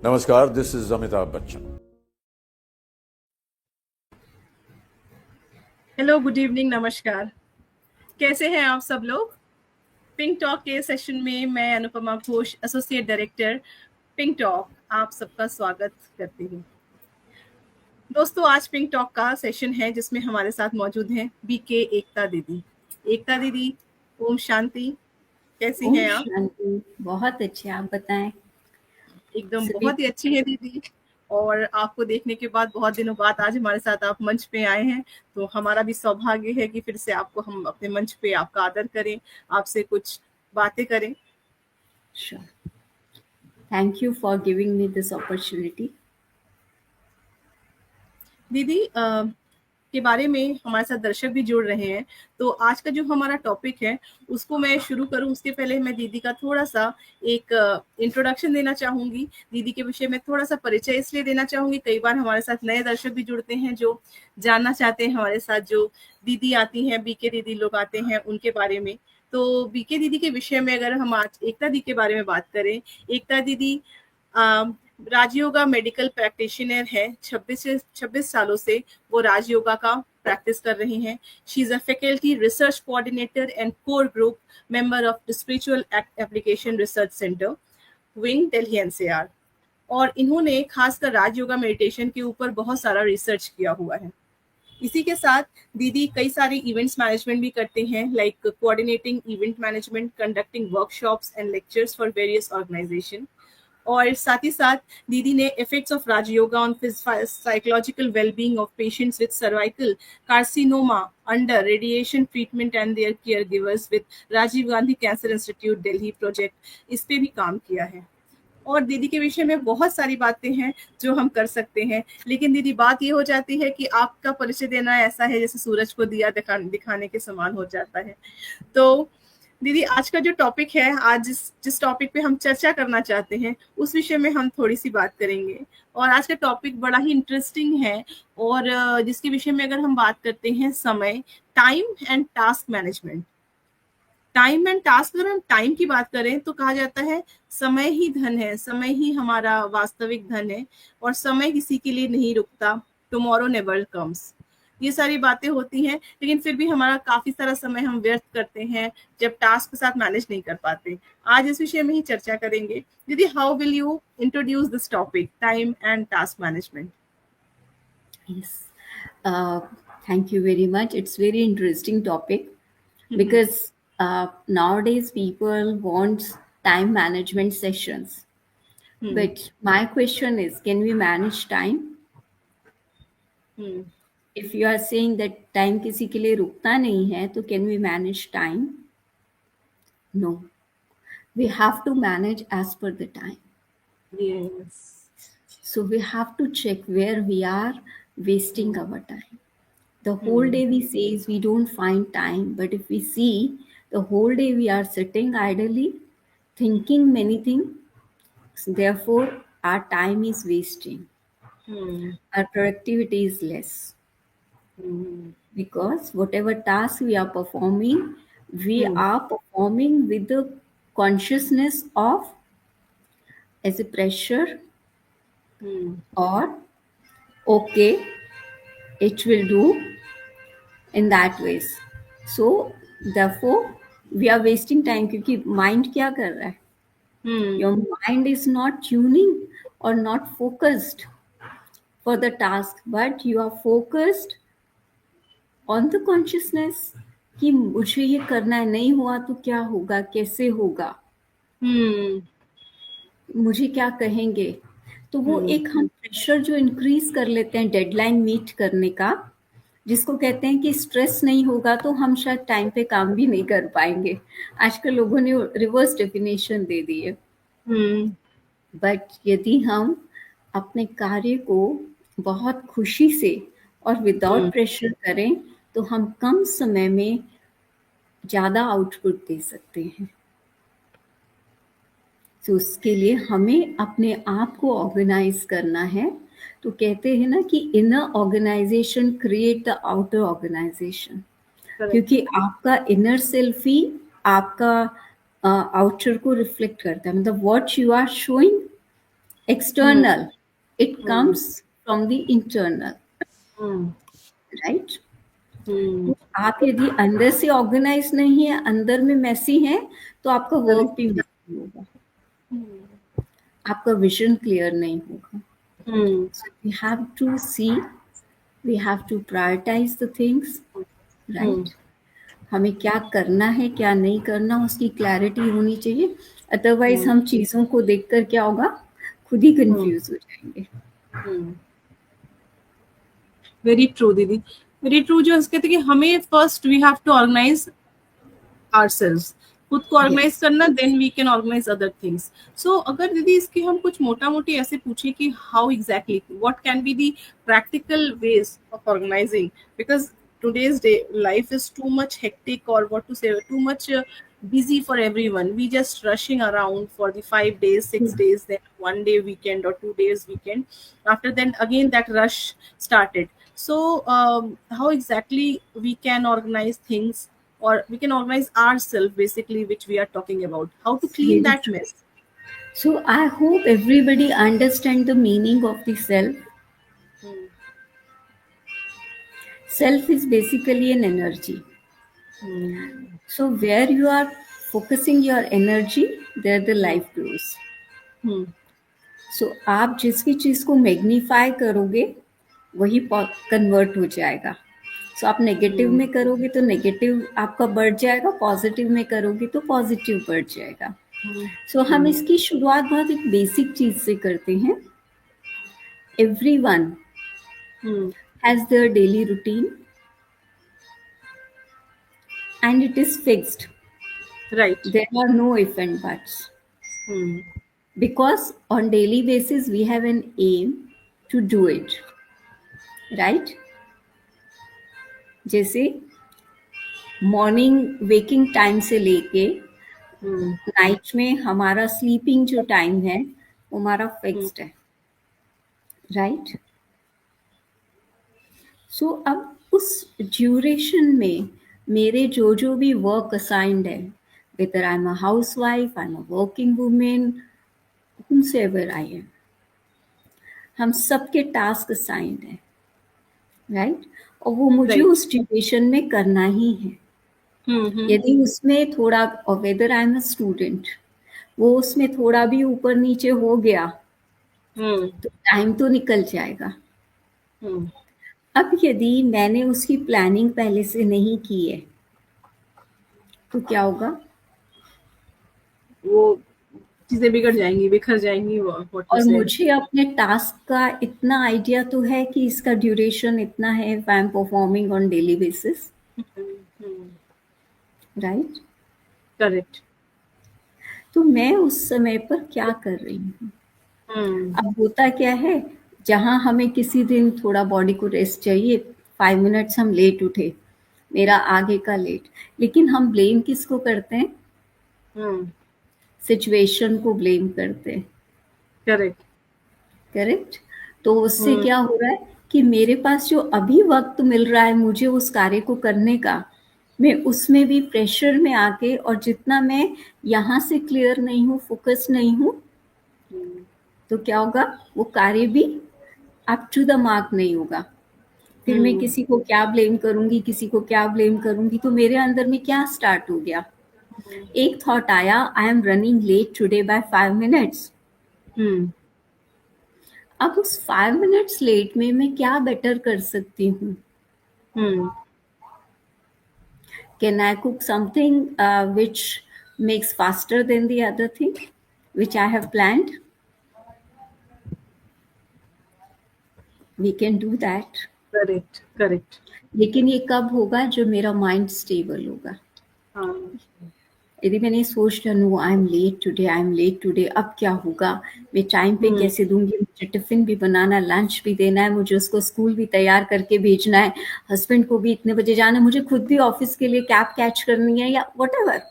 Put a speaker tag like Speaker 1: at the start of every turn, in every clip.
Speaker 1: नमस्कार, this is Amitabh Bachchan.
Speaker 2: Hello, good evening, नमस्कार। कैसे हैं आप सब लोग? पिंक टॉक के सेशन में मैं Anupama Ghosh, associate director pink talk, आप सबका स्वागत करती हूँ। दोस्तों, आज पिंक टॉक का सेशन है जिसमें हमारे साथ मौजूद हैं बीके एकता दीदी। एकता दीदी, ओम शांति। कैसी
Speaker 3: ओम
Speaker 2: हैं आप?
Speaker 3: शांति। बहुत अच्छे, आप बताएं।
Speaker 2: एकदम
Speaker 3: सभी
Speaker 2: बहुत ही अच्छी है दीदी। और आपको देखने के बाद बहुत दिनों बाद आज हमारे साथ आप मंच पे आए हैं, तो हमारा भी सौभाग्य है कि फिर से आपको हम अपने मंच पे आपका आदर करें, आपसे कुछ बातें करें।
Speaker 3: sure. Thank you for giving me this opportunity.
Speaker 2: दीदी के बारे में हमारे साथ दर्शक भी जुड़ रहे हैं, तो आज का जो हमारा टॉपिक है उसको मैं शुरू करूं उसके पहले मैं दीदी का थोड़ा सा एक इंट्रोडक्शन देना चाहूंगी। दीदी के विषय में थोड़ा सा परिचय इसलिए देना चाहूंगी, कई बार हमारे साथ नए दर्शक भी जुड़ते हैं जो जानना चाहते हैं हमारे साथ, जो दीदी आती हैं, बीके दीदी लोग आते हैं, उनके बारे में। तो बीके दीदी के विषय में अगर हम आज एकता दीदी के बारे में बात करें, एकता दीदी राजयोगा मेडिकल प्रैक्टिशनर है। 26 सालों से वो राजयोगा का प्रैक्टिस कर रही हैं। She is a faculty research coordinator and core group member of the spiritual application research centre, wing, Delhi NCR. और इन्होंने खासकर राजयोगा मेडिटेशन के ऊपर बहुत सारा रिसर्च किया हुआ है। इसी के साथ दीदी कई सारे इवेंट्स मैनेजमेंट भी करते हैं, like coordinating event management, conducting workshops and lectures for various organization. और साथ ही साथ दीदी ने effects of Rajyoga on psychological wellbeing of patients with cervical carcinoma under radiation treatment and their caregivers with Rajiv Gandhi cancer institute Delhi project, इस पे भी काम किया है। और दीदी के विषय में बहुत सारी बातें हैं जो हम कर सकते हैं, लेकिन दीदी बात ये हो जाती है कि आपका परिचय देना ऐसा है जैसे सूरज को दिया दिखाने के समान हो जाता है। तो दीदी, आज का जो टॉपिक है, आज जिस टॉपिक पे हम चर्चा करना चाहते हैं उस विषय में हम थोड़ी सी बात करेंगे। और आज का टॉपिक बड़ा ही इंटरेस्टिंग है, और जिसके विषय में अगर हम बात करते हैं, समय, time and task management. Time and task, अगर हम टाइम की बात करें तो कहा जाता है समय ही धन है, समय ही हमारा वास्तविक धन है, और समय किसी के लिए नहीं रुकता, टुमारो नेवर कम्स। ये सारी बातें होती हैं, लेकिन फिर भी हमारा काफी सारा समय हम व्यर्थ करते हैं जब टास्क के साथ मैनेज नहीं कर पाते। आज इस विषय में ही चर्चा करेंगे। दीदी, how will you introduce this topic, time and task management?
Speaker 3: Yes. Uh, Thank you very much. It's very interesting topic because nowadays people want time management sessions. But my question is, can we manage time? If you are saying that time किसी के लिए रुकता नहीं है, तो can we manage time? No. We have to manage as per the time.
Speaker 2: Yes.
Speaker 3: So we have to check where we are wasting our time. The whole day we say is we don't find time, but if we see the whole day we are sitting idly, thinking many things, therefore our time is wasting. Our productivity is less. Because whatever task we are performing, we are performing with the consciousness of as a pressure or okay, it will do in that ways. So therefore we are wasting time क्योंकि mind क्या कर रहा है? Your mind is not tuning or not focused for the task, but you are focused on the consciousness कि मुझे ये करना है, नहीं हुआ तो क्या होगा, कैसे होगा, मुझे क्या कहेंगे। तो वो एक हम प्रेशर जो इंक्रीज कर लेते हैं डेडलाइन मीट करने का, जिसको कहते हैं कि स्ट्रेस नहीं होगा तो हम शायद टाइम पे काम भी नहीं कर पाएंगे। आजकल लोगों ने रिवर्स डेफिनेशन दे दी है। बट यदि हम अपने कार्य को बहुत खुशी से और विदाउट प्रेशर करें तो हम कम समय में ज़्यादा आउटपुट दे सकते हैं। तो उसके लिए हमें अपने आप को ऑर्गेनाइज करना है। तो कहते हैं ना कि inner organization create the outer organization, क्योंकि आपका इनर सेल्फ ही आपका आउटर को रिफ्लेक्ट करता है। मतलब what you are showing external, it
Speaker 2: Hmm.
Speaker 3: comes from the internal,
Speaker 2: Hmm.
Speaker 3: right?
Speaker 2: Hmm.
Speaker 3: तो आप यदि अंदर से ऑर्गेनाइज नहीं है, अंदर में मैसी है, तो आपका वर्क भी मैसी होगा, आपका विजन क्लियर नहीं होगा.
Speaker 2: Hmm.
Speaker 3: So we have to see, we have to prioritize the things, right? हमें क्या करना है, क्या नहीं करना, उसकी क्लैरिटी होनी चाहिए. अदरवाइज हम चीज़ों को देखकर क्या होगा, खुद ही कंफ्यूज हो जाएंगे.
Speaker 2: वेरी ट्रू दीदी, वेरी ट्रू. जो कहते हैं कि हमें first we have to organise ourselves, खुद को ऑर्गेनाइज करना, then we can organise other things. So अगर दीदी इसकी हम कुछ मोटा मोटी ऐसे पूछे कि how exactly what can be the practical ways of organizing, because today's day life is too much hectic, or what to say, too much busy for everyone. We just rushing around for the 5 days, 6 days, then 1 day weekend or 2 days weekend. After then again that rush started. So how exactly we can organize things, or we can organize ourselves, basically, which we are talking about, how to clean
Speaker 3: Very
Speaker 2: that
Speaker 3: true.
Speaker 2: mess.
Speaker 3: So I hope everybody understand the meaning of the self. Self is basically an energy. So where you are focusing your energy, there the life grows. So आप जिस भी चीज़ को magnify करोगे वही convert हो जाएगा. सो आप negative में करोगे तो नेगेटिव आपका बढ़ जाएगा, पॉजिटिव में करोगे तो पॉजिटिव बढ़ जाएगा. सो हम इसकी शुरुआत बहुत एक बेसिक चीज से करते हैं. Everyone has their daily routine and it is fixed.
Speaker 2: Right.
Speaker 3: There are no if and buts. Because on daily basis we have an aim to do it. Right? जैसे मॉर्निंग वेकिंग टाइम से लेके night में हमारा sleeping जो time है वो हमारा fixed है. राइट? सो अब उस ड्यूरेशन में मेरे जो जो भी वर्क असाइंड है, whether I'm a housewife, I'm a working woman, whomsoever I am, हम सबके टास्क असाइंड है. राइट? और वो मुझे
Speaker 2: Right.
Speaker 3: उस ड्यूरेशन में करना ही है. यदि उसमें थोड़ा, और whether I am a student, वो उसमें थोड़ा भी ऊपर नीचे हो गया तो टाइम तो निकल जाएगा. अब यदि मैंने उसकी प्लानिंग पहले से नहीं की है तो क्या होगा,
Speaker 2: वो चीजें बिगड़ जाएंगी, बिखर जाएंगी. What to
Speaker 3: और
Speaker 2: say.
Speaker 3: मुझे अपने टास्क का इतना आइडिया तो है कि इसका ड्यूरेशन इतना है, if I am performing on daily basis. Right?
Speaker 2: Correct.
Speaker 3: तो मैं उस समय पर क्या कर रही हूँ. अब होता क्या है, जहाँ हमें किसी दिन थोड़ा बॉडी को रेस्ट चाहिए, 5 मिनट्स हम लेट उठे, मेरा आगे का लेट, लेकिन हम ब्लेम किसको करते हैं, सिचुएशन को ब्लेम करते हैं.
Speaker 2: करेक्ट.
Speaker 3: करेक्ट? तो उससे क्या हो रहा है कि मेरे पास जो अभी वक्त मिल रहा है मुझे उस कार्य को करने का, मैं उसमें भी प्रेशर में आके, और जितना मैं यहाँ से क्लियर नहीं हूँ, फोकस नहीं हूँ, तो क्या होगा, वो कार्य भी अप टू द मार्क नहीं होगा. फिर मैं किसी को क्या ब्लेम करूंगी, किसी को क्या ब्लेम करूंगी, तो मेरे अंदर में क्या स्टार्ट हो गया, एक थॉट आया, I am running late today by 5 minutes. अब उस 5 मिनट्स लेट में मैं क्या बेटर कर सकती हूँ. Can I cook something which makes faster than the other thing which I have planned. We can do that.
Speaker 2: Correct. Correct.
Speaker 3: लेकिन ये कब होगा, जो मेरा माइंड स्टेबल होगा. यदि मैंने सोच लिया, no I am late today, I am late today, अब क्या होगा, मैं टाइम पे कैसे दूंगी, मुझे टिफिन भी बनाना, लंच भी देना है, मुझे उसको स्कूल भी तैयार करके भेजना है, हस्बैंड को भी इतने बजे जाना है, मुझे खुद भी ऑफिस के लिए कैब कैच करनी है, या व्हाटएवर.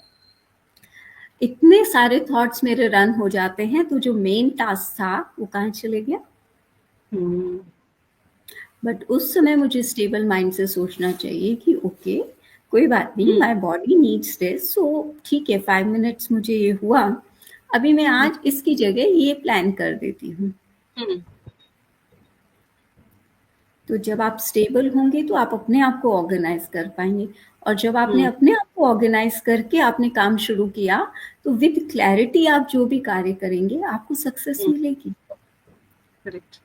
Speaker 3: इतने सारे थॉट्स मेरे रन हो जाते हैं, तो जो मेन टास्क था वो कहाँ चले गया. बट उस समय मुझे स्टेबल माइंड से सोचना चाहिए कि ओके, कोई बात नहीं, माय बॉडी नीड्स दिस, सो ठीक है, 5 मिनट्स मुझे ये हुआ, अभी मैं आज इसकी जगह ये प्लान कर देती हूँ।
Speaker 2: हम्म
Speaker 3: तो जब आप स्टेबल होंगे तो आप अपने आप को ऑर्गेनाइज कर पाएंगे, और जब आपने
Speaker 2: हम्म
Speaker 3: अपने आप को ऑर्गेनाइज करके आपने काम शुरू किया तो विद क्लैरिटी आप जो भी कार्य करेंगे आपको सक्सेस मिलेगी,
Speaker 2: करेक्ट।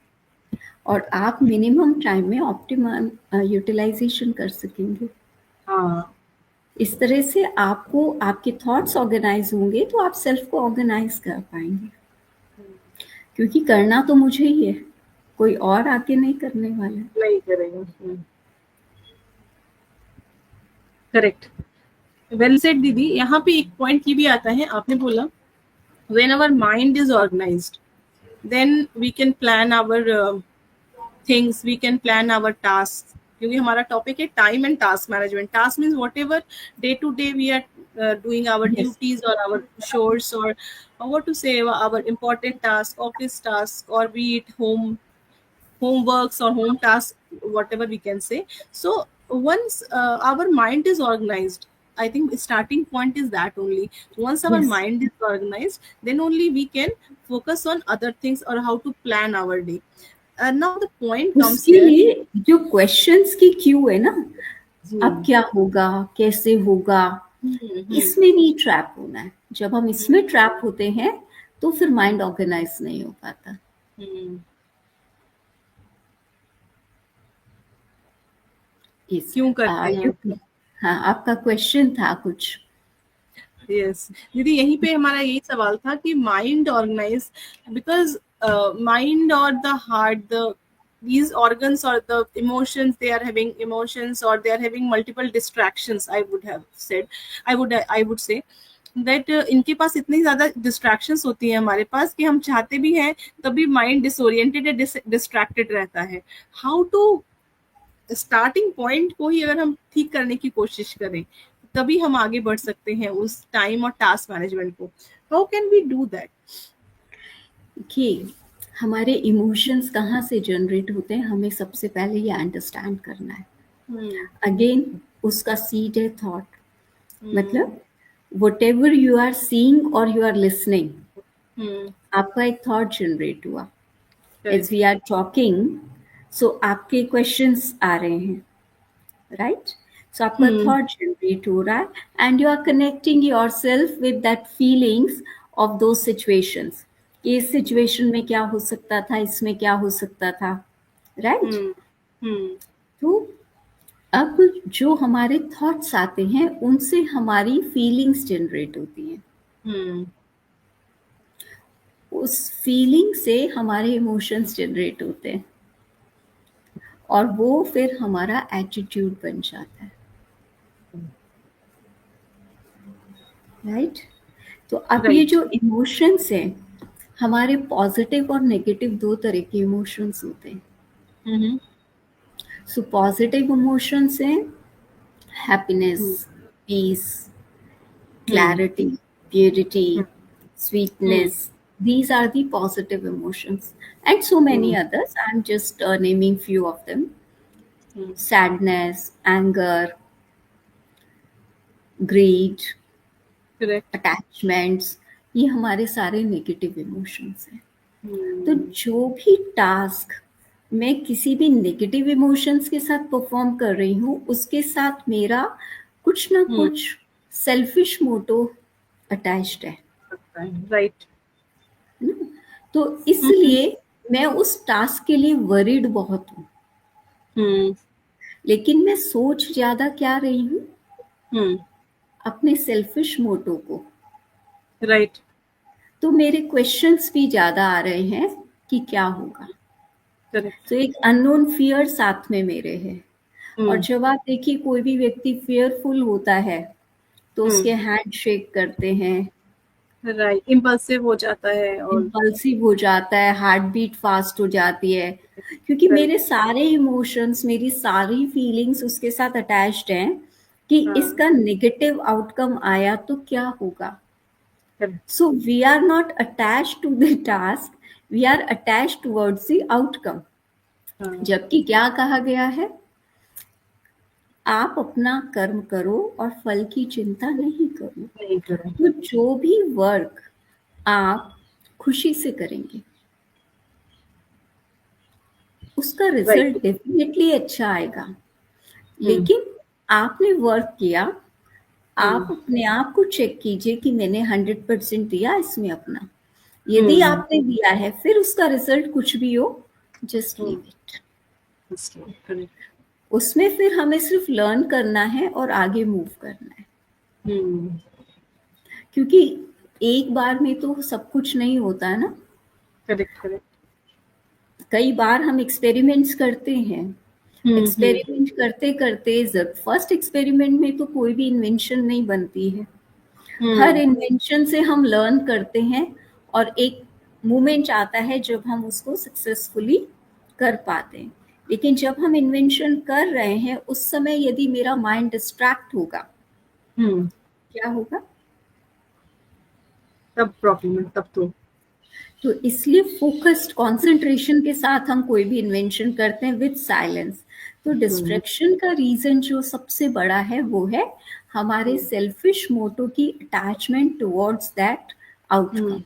Speaker 3: और आप मिनिमम टाइम में ऑप्टिमम यूटिलाइजेशन कर सकेंगे।
Speaker 2: हाँ
Speaker 3: इस तरह से आपको आपके थॉट्स ऑर्गेनाइज होंगे तो आप सेल्फ को ऑर्गेनाइज कर पाएंगे, क्योंकि करना तो मुझे ही है, कोई और आके नहीं करने वाला है।
Speaker 2: नहीं करेगा। करेक्ट, वेल सेड दीदी। यहाँ पे एक पॉइंट ये भी आता है, आपने बोला when our mind is organized then we can plan our things, we can plan our task. क्योंकि हमारा टॉपिक है time and task management. Task means whatever day to day we are doing our
Speaker 3: Yes.
Speaker 2: duties or our chores or what to say, our important task, office task, or be it homeworks or home tasks, whatever we can say. So once our mind is organized, I think starting point is that only. Once our
Speaker 3: Yes.
Speaker 2: mind is organized, then only we can focus on other things or how to plan our day. Now the point comes
Speaker 3: उसके
Speaker 2: here.
Speaker 3: लिए जो questions की Q है ना,
Speaker 2: जी।
Speaker 3: अब क्या होगा, कैसे होगा, इसमें नहीं ट्रैप होना है। जब हम इसमें ट्रैप होते हैं तो फिर माइंड ऑर्गेनाइज नहीं हो पाता।
Speaker 2: क्यों करते हैं?
Speaker 3: हाँ, आपका क्वेश्चन था कुछ।
Speaker 2: यस दीदी, यहीं पे हमारा यही सवाल था कि माइंड ऑर्गेनाइज, बिकॉज माइंड और the heart, the these organs or the emotions, they are having emotions or they are having multiple distractions. I would have said, I would say that इनके पास इतनी ज्यादा distractions होती हैं हमारे पास कि हम चाहते भी हैं तभी माइंड डिसोरिएंटेड या डिस्ट्रैक्टेड रहता है। हाउ टू स्टार्टिंग पॉइंट को ही अगर हम ठीक करने की कोशिश करें तभी हम आगे बढ़ सकते हैं उस टाइम और टास्क मैनेजमेंट को। How can we do that?
Speaker 3: कि हमारे इमोशंस कहाँ से जनरेट होते हैं, हमें सबसे पहले ये अंडरस्टैंड करना है। अगेन उसका सीड है थॉट, मतलब whatever you are seeing or you are listening, आपका एक थॉट जनरेट हुआ। As we are talking, so आपके क्वेश्चंस आ रहे हैं, राइट? सो आपका थॉट जनरेट हो रहा है and you are connecting yourself with that feelings of दो सिचुएशंस। इस सिचुएशन में क्या हो सकता था, इसमें क्या हो सकता था, राइट? तो अब जो हमारे थॉट्स आते हैं उनसे हमारी फीलिंग्स जनरेट होती हैं, उस फीलिंग से हमारे इमोशंस जनरेट होते हैं और वो फिर हमारा एटीट्यूड बन जाता है, राइट? तो अब ये जो इमोशंस हैं, हमारे पॉजिटिव और नेगेटिव दो तरह के इमोशंस होते हैं। सो पॉजिटिव इमोशंस हैं happiness, peace, clarity, purity, sweetness. These are the positive emotions, and so many others. I'm just naming few of them. Sadness, anger, greed, attachments, ये हमारे सारे नेगेटिव इमोशंस हैं। तो जो भी टास्क मैं किसी भी नेगेटिव इमोशंस के साथ परफॉर्म कर रही हूँ उसके साथ मेरा कुछ ना कुछ सेल्फिश मोटो अटैच्ड है,
Speaker 2: राइट?
Speaker 3: तो इसलिए मैं उस टास्क के लिए वरीड बहुत हूँ, लेकिन मैं सोच ज्यादा क्या रही हूँ, अपने सेल्फिश मोटो को,
Speaker 2: राइट?
Speaker 3: तो मेरे क्वेश्चंस भी ज्यादा आ रहे हैं कि क्या होगा। तो एक अननोन फियर साथ में मेरे है। और जब आप देखिए कोई भी व्यक्ति फियरफुल होता है तो उसके हैंड शेक करते हैं,
Speaker 2: राइट, इम्पल्सिव हो जाता है और
Speaker 3: इम्पल्सिव हो जाता है, हार्ट बीट फास्ट हो जाती है, क्योंकि मेरे सारे इमोशंस, मेरी सारी फीलिंग्स उसके साथ अटैच्ड हैं कि इसका नेगेटिव आउटकम आया तो क्या होगा। So we are not attached to the task, we are attached towards the outcome. जबकि क्या कहा गया है, आप अपना कर्म करो और फल की चिंता नहीं करो। तो जो भी वर्क आप खुशी से करेंगे, उसका
Speaker 2: राइट।
Speaker 3: रिजल्ट डेफिनेटली अच्छा आएगा। लेकिन आपने वर्क किया, आप अपने आप को चेक कीजिए कि मैंने 100% दिया इसमें अपना। यदि आपने दिया है, फिर उसका रिजल्ट कुछ भी हो, जस्ट लीव इट।
Speaker 2: करेक्ट।
Speaker 3: उसमें फिर हमें सिर्फ लर्न करना है और आगे मूव करना है, क्योंकि एक बार में तो सब कुछ नहीं होता है ना।
Speaker 2: Correct correct.
Speaker 3: कई बार हम एक्सपेरिमेंट्स करते हैं, एक्सपेरिमेंट करते करते फर्स्ट एक्सपेरिमेंट में तो कोई भी इन्वेंशन नहीं बनती है। हर इन्वेंशन से हम लर्न करते हैं और एक मोमेंट आता है जब हम उसको सक्सेसफुली कर पाते हैं। लेकिन जब हम इन्वेंशन कर रहे हैं उस समय यदि मेरा माइंड डिस्ट्रैक्ट होगा, क्या होगा?
Speaker 2: तब प्रॉब्लम है, तब
Speaker 3: तो इसलिए फोकस्ड कंसंट्रेशन के साथ हम कोई भी इन्वेंशन करते हैं विद साइलेंस। तो डिस्ट्रैक्शन का रीजन जो सबसे बड़ा है वो है हमारे सेल्फिश मोटो की अटैचमेंट टुवर्ड्स दैट आउटकम।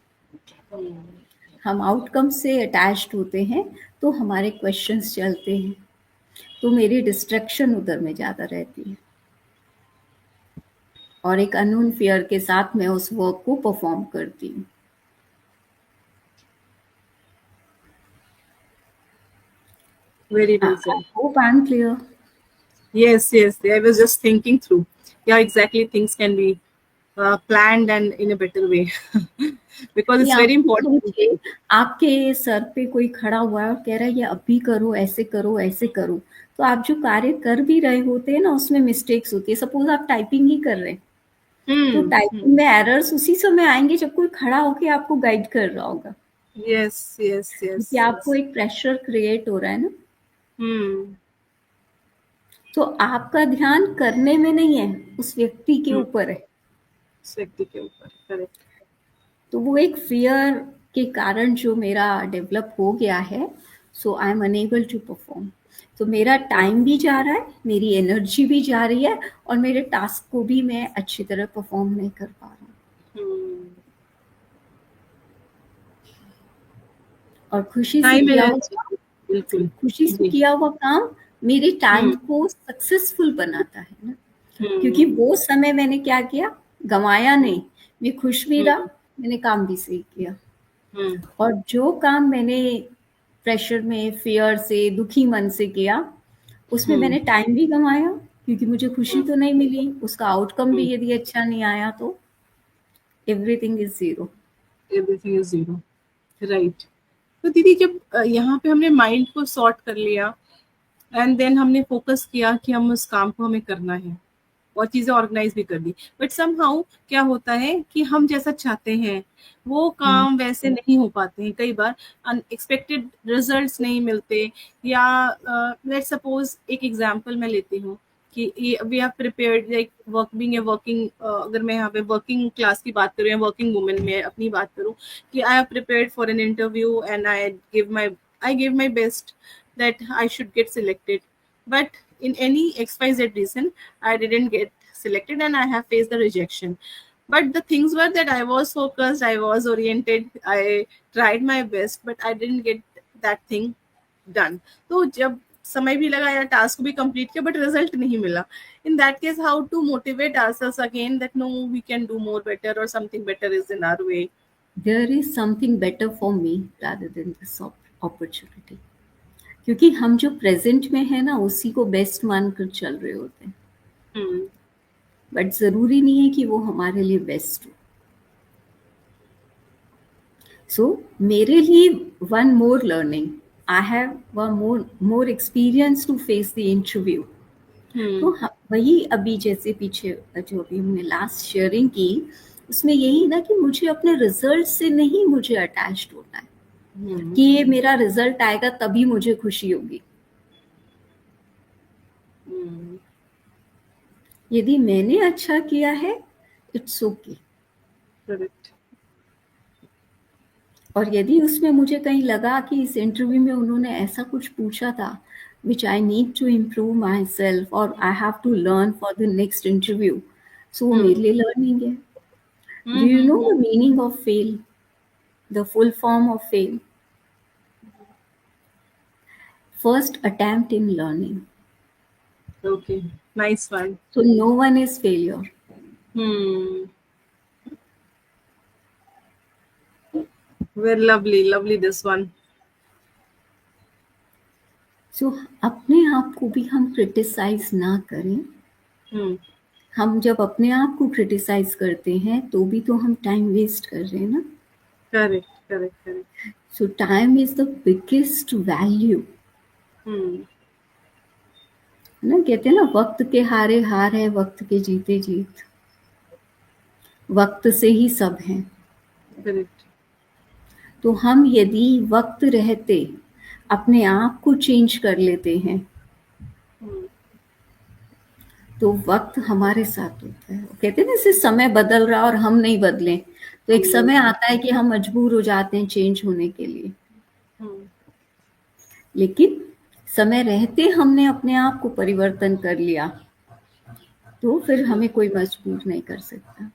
Speaker 3: हम आउटकम से अटैच्ड होते हैं तो हमारे क्वेश्चंस चलते हैं, तो मेरी डिस्ट्रैक्शन उधर में ज़्यादा रहती है और एक अननोन फियर के साथ मैं उस वर्क को परफॉर्म करती हूँ।
Speaker 2: Very well
Speaker 3: I
Speaker 2: said.
Speaker 3: hope I'm clear.
Speaker 2: Yes, yes. I was just thinking through. Yeah, exactly. Things can be planned and in a better way because it's
Speaker 3: या
Speaker 2: very
Speaker 3: खुद
Speaker 2: important.
Speaker 3: सोचिए, आपके sir पे कोई खड़ा हुआ है और कह रहा है ये अभी करो, ऐसे करो, ऐसे करो, तो आप जो कार्य कर भी रहे होते हैं ना उसमें मिस्टेक्स होती है। सपोज आप टाइपिंग ही कर रहे हैं, तो टाइपिंग में एरर्स उसी समय आएंगे जब कोई खड़ा होके आपको गाइड कर रहा होगा,
Speaker 2: Yes, yes, yes,
Speaker 3: क्योंकि आपको
Speaker 2: yes.
Speaker 3: एक प्रेशर क्रिएट हो रहा है ना।
Speaker 2: Hmm.
Speaker 3: तो आपका ध्यान करने में नहीं है, उस व्यक्ति के ऊपर है।
Speaker 2: व्यक्ति के ऊपर, करेक्ट।
Speaker 3: तो वो एक फियर के कारण जो मेरा डेवलप हो गया है, so I am unable to perform. तो मेरा टाइम भी जा रहा है, मेरी एनर्जी भी जा रही है और मेरे टास्क को भी मैं अच्छी तरह परफॉर्म नहीं कर पा रहा हूँ। और खुशी से
Speaker 2: टाइम
Speaker 3: किया
Speaker 2: है,
Speaker 3: हुआ काम,
Speaker 2: बिल्कुल।
Speaker 3: खुशी से
Speaker 2: जी।
Speaker 3: किया हुआ काम मेरे टाइम को सक्सेसफुल बनाता है ना, क्योंकि वो समय मैंने क्या किया, गंवाया नहीं, मैं खुश भी रहा, मैंने काम भी सही किया। और जो काम मैंने प्रेशर में, फियर से, दुखी मन से किया, उसमें मैंने टाइम भी गंवाया क्योंकि मुझे खुशी तो नहीं मिली, उसका आउटकम भी यदि अच्छा नहीं आया तो everything is zero.
Speaker 2: Everything is zero, right. तो दीदी जब यहाँ पे हमने माइंड को सॉर्ट कर लिया एंड देन हमने फोकस किया कि हम उस काम को हमें करना है और चीजें ऑर्गेनाइज भी कर दी, बट समहाउ क्या होता है कि हम जैसा चाहते हैं वो काम वैसे नहीं हो पाते हैं। कई बार अनएक्सपेक्टेड रिजल्ट्स नहीं मिलते, या लेट्स सपोज एक एग्जांपल मैं लेती हूँ कि we have prepared like working, अगर मैं यहाँ पे वर्किंग क्लास की बात करूँ या वर्किंग वुमेन में अपनी बात करूँ, कि I have prepared for an interview and I give my best that I should get selected, but in any XYZ reason I didn't get selected and I have faced the rejection. But the things were that I was focused, I was oriented, I tried my best, but I didn't get that thing done. तो जब समय भी लगा या task भी complete किया but result नहीं मिला, in that case how to motivate ourselves again that no, we can do more better or something better is in our way.
Speaker 3: There is something better for me rather than this opportunity, क्योंकि हम जो present में है ना उसी को best मानकर चल रहे होते हैं, बट जरूरी नहीं है कि वो हमारे लिए बेस्ट हो। सो मेरे लिए one more learning, I have one more experience to face the interview. तो वही अभी जैसे पीछे जो अभी हमने लास्ट शेयरिंग की, उसमें यही ना कि मुझे अपने रिजल्ट से नहीं मुझे अटैच्ड होना है कि ये मेरा रिजल्ट आएगा तभी मुझे खुशी होगी। यदि मैंने अच्छा किया है, इट्स ओके।
Speaker 2: करेक्ट।
Speaker 3: और यदि उसमें मुझे कहीं लगा कि इस इंटरव्यू में उन्होंने ऐसा कुछ पूछा था which I need to improve my self और I have to learn for the next interview, so वो मेरे लिए लर्निंग है। Do you know the meaning of fail? the full form of fail. First attempt in learning.
Speaker 2: Okay, nice one.
Speaker 3: So no one is failure.
Speaker 2: Very lovely this one.
Speaker 3: So अपने आप को भी हम criticise ना करें. हम जब अपने आप को क्रिटिसाइज करते हैं तो भी तो हम टाइम वेस्ट कर रहे हैं ना.
Speaker 2: Correct.
Speaker 3: So time is the biggest value. ना कहते हैं ना, वक्त के हारे हार है, वक्त के जीते जीत. वक्त से ही सब है.
Speaker 2: करेक्ट.
Speaker 3: तो हम यदि वक्त रहते अपने आप को चेंज कर लेते हैं तो वक्त हमारे साथ होता है. कहते हैं ना, जैसे समय बदल रहा और हम नहीं बदले, तो एक समय आता है कि हम मजबूर हो जाते हैं चेंज होने के लिए. लेकिन समय रहते हमने अपने आप को परिवर्तन कर लिया तो फिर हमें कोई मजबूर नहीं कर सकता.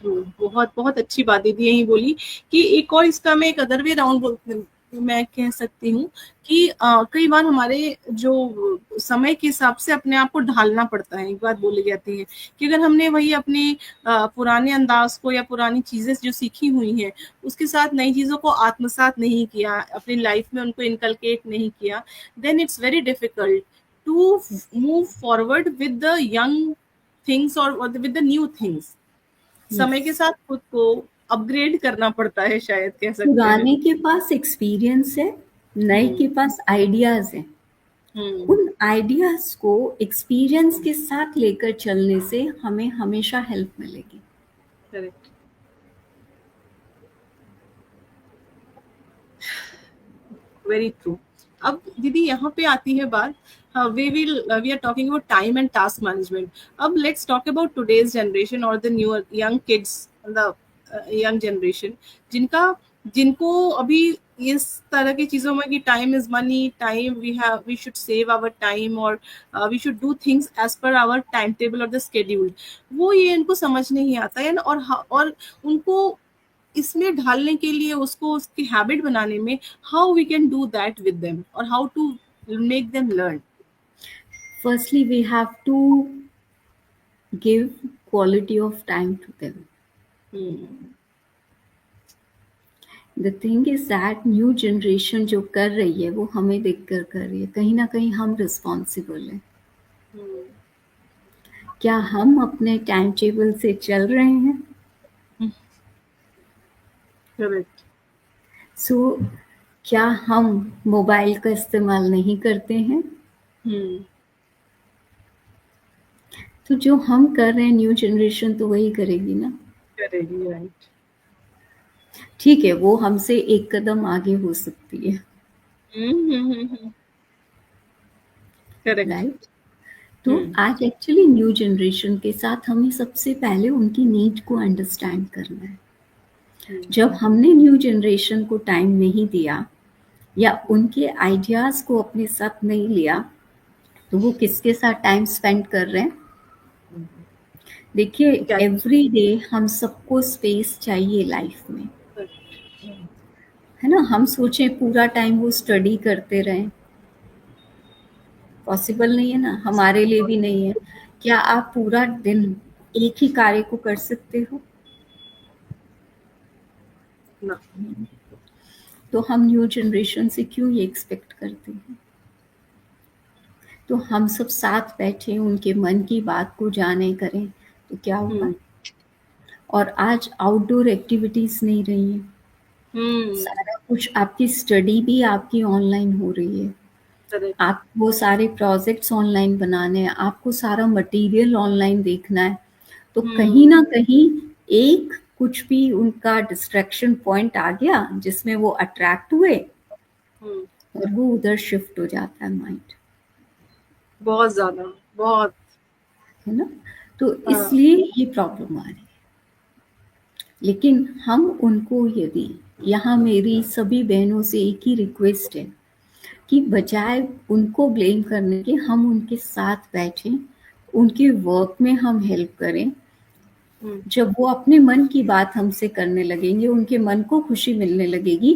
Speaker 2: बहुत बहुत अच्छी बात दीदी यही बोली कि एक और इसका मैं एक अदर वे राउंड मैं कह सकती हूँ कि कई बार हमारे जो समय के हिसाब से अपने आप को ढालना पड़ता है. एक बात बोली जाती है कि अगर हमने वही अपने पुराने अंदाज को या पुरानी चीजें जो सीखी हुई हैं उसके साथ नई चीजों को आत्मसात नहीं किया, अपनी लाइफ में उनको इनकलकेट नहीं किया, then it's very difficult to move forward with the young things और विद द न्यू थिंग्स. समय के साथ खुद को अपग्रेड करना पड़ता है, शायद कह सकते हैं.
Speaker 3: पुराने के पास एक्सपीरियंस है, नए के पास आइडियाज है. उन आइडियाज को एक्सपीरियंस के साथ लेकर चलने से हमें हमेशा हेल्प मिलेगी.
Speaker 2: करेक्ट. Very true. अब दीदी यहाँ पे आती है बात, we are talking about time and task management. अब let's talk about today's generation or the newer young kids, the young generation, जिनको अभी इस तरह की चीजों में कि time is money, time we should save our time और we should do things as per our timetable or the schedule, वो ये इनको समझ नहीं आता है. और उनको इसमें ढालने के लिए, उसको उसकी हैबिट बनाने में, how we can do that with them और how to make them learn.
Speaker 3: Firstly, we have to give quality of time to them. The thing is that new generation जो कर रही है वो हमें देखकर कर रही है. कहीं ना कहीं हम रिस्पॉन्सिबल हैं. क्या हम अपने टाइम टेबल से चल रहे हैं?
Speaker 2: करेक्ट.
Speaker 3: सो क्या हम मोबाइल का इस्तेमाल नहीं करते हैं? तो जो हम कर रहे हैं न्यू जनरेशन तो वही करेगी ना.
Speaker 2: करेगी. राइट.
Speaker 3: ठीक है, वो हमसे एक कदम आगे हो सकती है.
Speaker 2: करेक्ट.
Speaker 3: राइट. तो आज एक्चुअली न्यू जनरेशन के साथ हमें सबसे पहले उनकी नीड को अंडरस्टैंड करना है. जब हमने न्यू जनरेशन को टाइम नहीं दिया या उनके आइडियाज को अपने साथ नहीं लिया तो वो किसके साथ टाइम स्पेंड कर रहे हैं? देखिए, एवरी डे हम सबको स्पेस चाहिए लाइफ में, है ना. हम सोचें पूरा टाइम वो स्टडी करते रहें, पॉसिबल नहीं है ना. हमारे लिए भी नहीं है. क्या आप पूरा दिन एक ही कार्य को कर सकते हो?
Speaker 2: ना.
Speaker 3: तो हम न्यू जनरेशन से क्यों ये एक्सपेक्ट करते हैं? तो हम सब साथ बैठे उनके मन की बात को जाने करें तो क्या होगा. और आज आउटडोर एक्टिविटीज नहीं रही है. सारा कुछ, आपकी स्टडी भी आपकी ऑनलाइन हो रही है. आपको सारे प्रोजेक्ट्स ऑनलाइन बनाने हैं, आपको सारा मटेरियल ऑनलाइन देखना है. तो कहीं ना कहीं एक कुछ भी उनका डिस्ट्रैक्शन पॉइंट आ गया जिसमें वो अट्रैक्ट हुए और वो उधर शिफ्ट हो जाता है माइंड.
Speaker 2: बहुत ज्यादा, बहुत,
Speaker 3: है ना. तो इसलिए ये प्रॉब्लम आ रही है. लेकिन हम उनको, यदि यहाँ मेरी सभी बहनों से एक ही रिक्वेस्ट है कि बजाय उनको ब्लेम करने के हम उनके साथ बैठें, उनके वर्क में हम हेल्प करें. जब वो अपने मन की बात हमसे करने लगेंगे, उनके मन को खुशी मिलने लगेगी,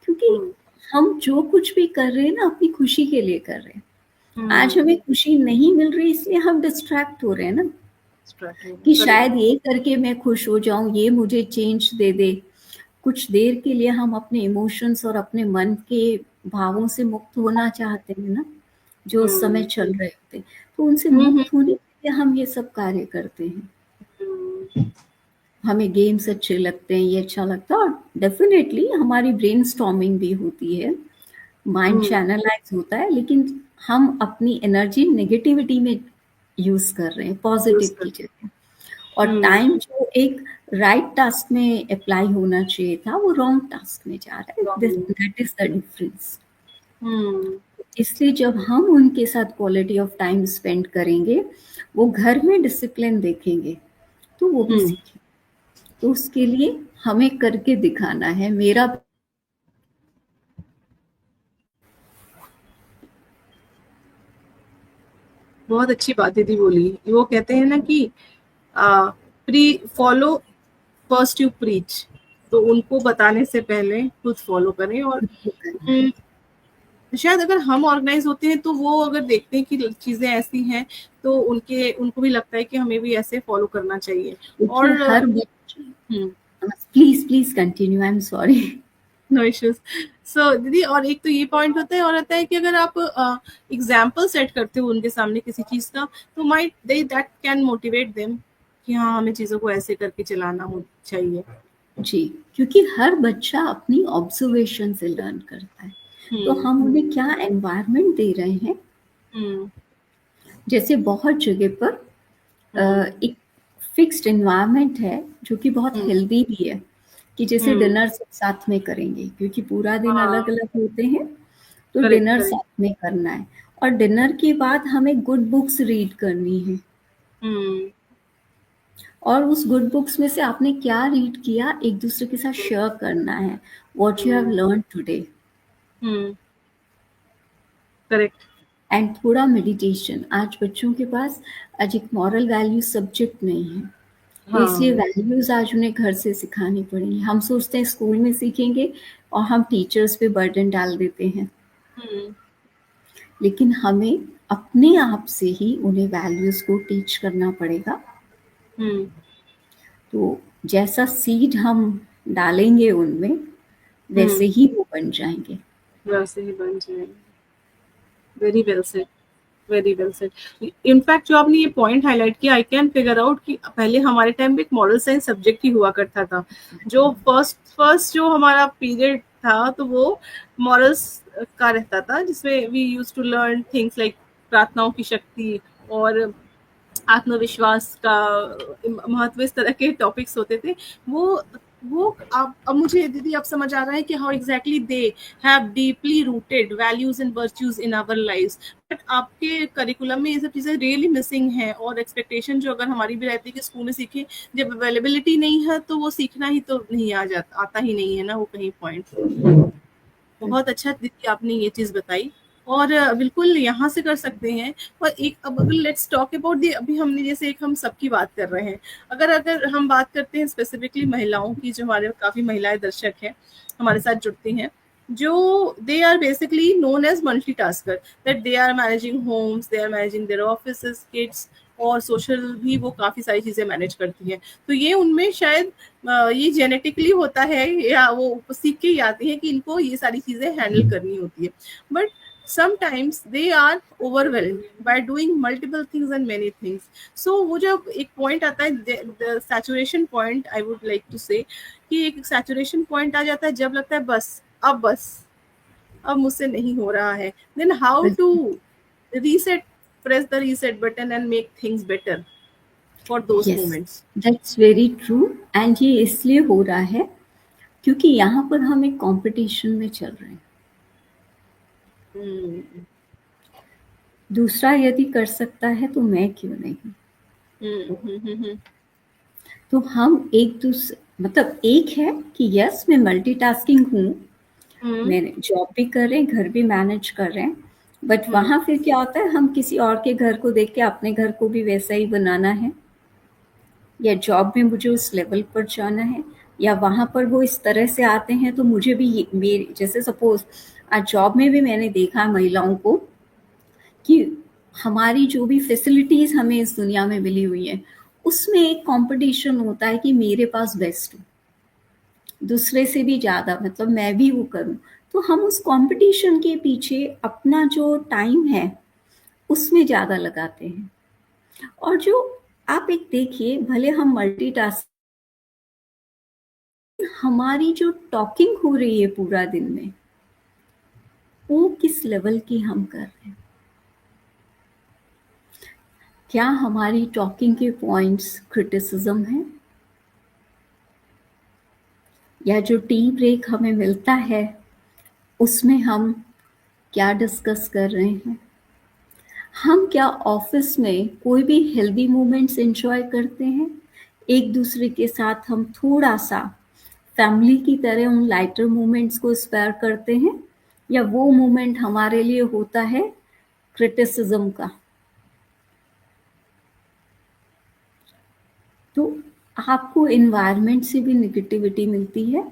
Speaker 3: क्योंकि हम जो कुछ भी कर रहे हैं ना अपनी खुशी के लिए कर रहे हैं। आज हमें खुशी नहीं मिल रही इसलिए हम डिस्ट्रैक्ट हो रहे हैं ना, कि शायद ये करके मैं खुश हो जाऊं, ये मुझे चेंज दे दे। कुछ देर के लिए हम अपने इमोशंस और अपने मन के भावों से मुक्त होना चाहते हैं ना, जो उस समय चल रहे होते हैं, तो उनसे मुक्त होने के लिए हम ये सब कार्य करते हैं। हमें गेम्स अच्छे लगते हैं, ये अच्छा लगता है, और डेफिनेटली हमारी ब्रेन स्टॉर्मिंग भी होती है, माइंड चैनलाइज होता है, लेकिन हम अपनी एनर्जी नेगेटिविटी में यूज कर रहे हैं, पॉजिटिव की जगह। और टाइम जो एक राइट टास्क में अप्लाई होना चाहिए था, वो रॉन्ग टास्क में जा रहा है। That is the difference. इसलिए जब हम उनके साथ क्वालिटी ऑफ टाइम स्पेंड करेंगे, वो घर में डिसिप्लिन देखेंगे तो वो भी सीखेंगे। तो उसके लिए हमें करके दिखाना है। मेरा
Speaker 2: बहुत अच्छी बात दीदी बोली। वो कहते हैं ना कि pre follow first you preach, तो उनको बताने से पहले खुद फॉलो करें। और शायद अगर हम ऑर्गेनाइज होते हैं तो वो अगर देखते हैं कि चीजें ऐसी हैं तो उनको भी लगता है कि हमें भी ऐसे फॉलो करना चाहिए। और
Speaker 3: हर please continue, I am sorry.
Speaker 2: No issues. So दीदी, और एक तो ये पॉइंट होता है, और आता है कि अगर आप एग्जाम्पल सेट करते हो उनके सामने किसी चीज का, तो might they that can motivate them कि हाँ, हमें चीजों को ऐसे करके चलाना चाहिए।
Speaker 3: जी, क्योंकि हर बच्चा अपनी ऑब्जर्वेशन से लर्न करता है। तो हम उन्हें क्या एनवायरनमेंट दे रहे हैं। जैसे बहुत जगह पर एक फिक्स्ड एनवायरनमेंट है जो कि बहुत हेल्दी भी है, कि जैसे डिनर सब साथ में करेंगे, क्योंकि पूरा दिन अलग अलग होते हैं, तो डिनर साथ में करना है। और डिनर के बाद हमें गुड बुक्स रीड करनी है, और उस गुड बुक्स में से आपने क्या रीड किया एक दूसरे के साथ शेयर करना है, what you have learn today.
Speaker 2: Correct.
Speaker 3: And थोड़ा मेडिटेशन। आज बच्चों के पास आज एक मॉरल वैल्यू सब्जेक्ट नहीं है, तो इसलिए वैल्यूज आज उन्हें घर से सिखानी पड़ेंगी। हम सोचते हैं स्कूल में सीखेंगे और हम टीचर्स पे बर्डन डाल देते हैं, लेकिन हमें अपने आप से ही उन्हें वैल्यूज को टीच करना पड़ेगा। तो जैसा सीड हम डालेंगे उनमें, वैसे ही वो बन जाएंगे।
Speaker 2: Very well said, very well said. In fact जो आपने ये पॉइंट हाईलाइट किया, आई कैन फिगर आउट कि पहले हमारे टाइम में एक मॉरल साइंस सब्जेक्ट ही हुआ करता था। जो फर्स्ट जो हमारा पीरियड था, तो वो मॉरल्स का रहता था, जिसमें we used to learn things like प्रार्थनाओं की शक्ति और आत्मविश्वास का महत्व, इस तरह के टॉपिक्स होते थे। वो अब मुझे दीदी अब समझ आ रहा है कि how exactly they have deeply rooted values and virtues in our lives. But आपके करिकुलम में ये सब चीजें रियली मिसिंग है, और एक्सपेक्टेशन जो अगर हमारी भी रहती है कि स्कूल में सीखे, जब अवेलेबिलिटी नहीं है तो वो सीखना ही तो नहीं आता ही नहीं है ना वो कहीं पॉइंट। बहुत अच्छा दीदी आपने ये चीज बताई, और बिल्कुल यहाँ से कर सकते हैं। और एक अब अगर लेट्स टॉक अबाउट दी, अभी हमने जैसे एक हम सबकी बात कर रहे हैं, अगर हम बात करते हैं स्पेसिफिकली महिलाओं की, जो हमारे काफी महिलाएं दर्शक हैं हमारे साथ जुड़ती हैं, जो they are basically known as multitasker, that they are managing homes, they are managing their offices, kids, और सोशल भी वो काफी सारी चीजें मैनेज करती हैं। तो ये उनमें शायद ये जेनेटिकली होता है, या वो सीख के ही आती है कि इनको ये सारी चीजें हैंडल करनी होती है। But sometimes they are overwhelmed by doing multiple things and many things. So वो जब एक point आता है, the saturation point, I would like to say कि एक saturation point आ जाता है जब लगता है बस अब मुझसे नहीं हो रहा है, then how to press the reset button and make things better for those moments.
Speaker 3: That's very true. and ये इसलिए हो रहा है क्योंकि यहाँ पर हम एक कंपटीशन में चल रहे हैं। दूसरा यदि कर सकता है तो मैं क्यों नहीं। तो हम एक दूसरे, मतलब एक है कि यस मैं मल्टीटास्किंग हूँ, मैं जॉब भी कर रहे हैं, घर भी मैनेज कर रहे हैं, बट वहां फिर क्या होता है, हम किसी और के घर को देख के अपने घर को भी वैसा ही बनाना है, या जॉब में मुझे उस लेवल पर जाना है, या वहाँ पर वो इस तरह से आते हैं तो मुझे भी मेरे जैसे सपोज आज जॉब में भी मैंने देखा महिलाओं को कि हमारी जो भी फैसिलिटीज हमें इस दुनिया में मिली हुई है उसमें एक कंपटीशन होता है कि मेरे पास बेस्ट हो, दूसरे से भी ज़्यादा, मतलब मैं भी वो करूं। तो हम उस कंपटीशन के पीछे अपना जो टाइम है उसमें ज़्यादा लगाते हैं। और जो आप एक देखिए, भले हम मल्टीटास्क, हमारी जो टॉकिंग हो रही है पूरा दिन में वो किस लेवल की हम कर रहे हैं। क्या हमारी टॉकिंग के पॉइंट्स क्रिटिसिज्म है, या जो टी ब्रेक हमें मिलता है उसमें हम क्या डिस्कस कर रहे हैं। हम क्या ऑफिस में कोई भी हेल्दी मोमेंट्स एंजॉय करते हैं, एक दूसरे के साथ हम थोड़ा सा फैमिली की तरह उन लाइटर मोमेंट्स को स्पेयर करते हैं, या वो मोमेंट हमारे लिए होता है क्रिटिसिज्म का। तो आपको एनवायरनमेंट से भी नेगेटिविटी मिलती है,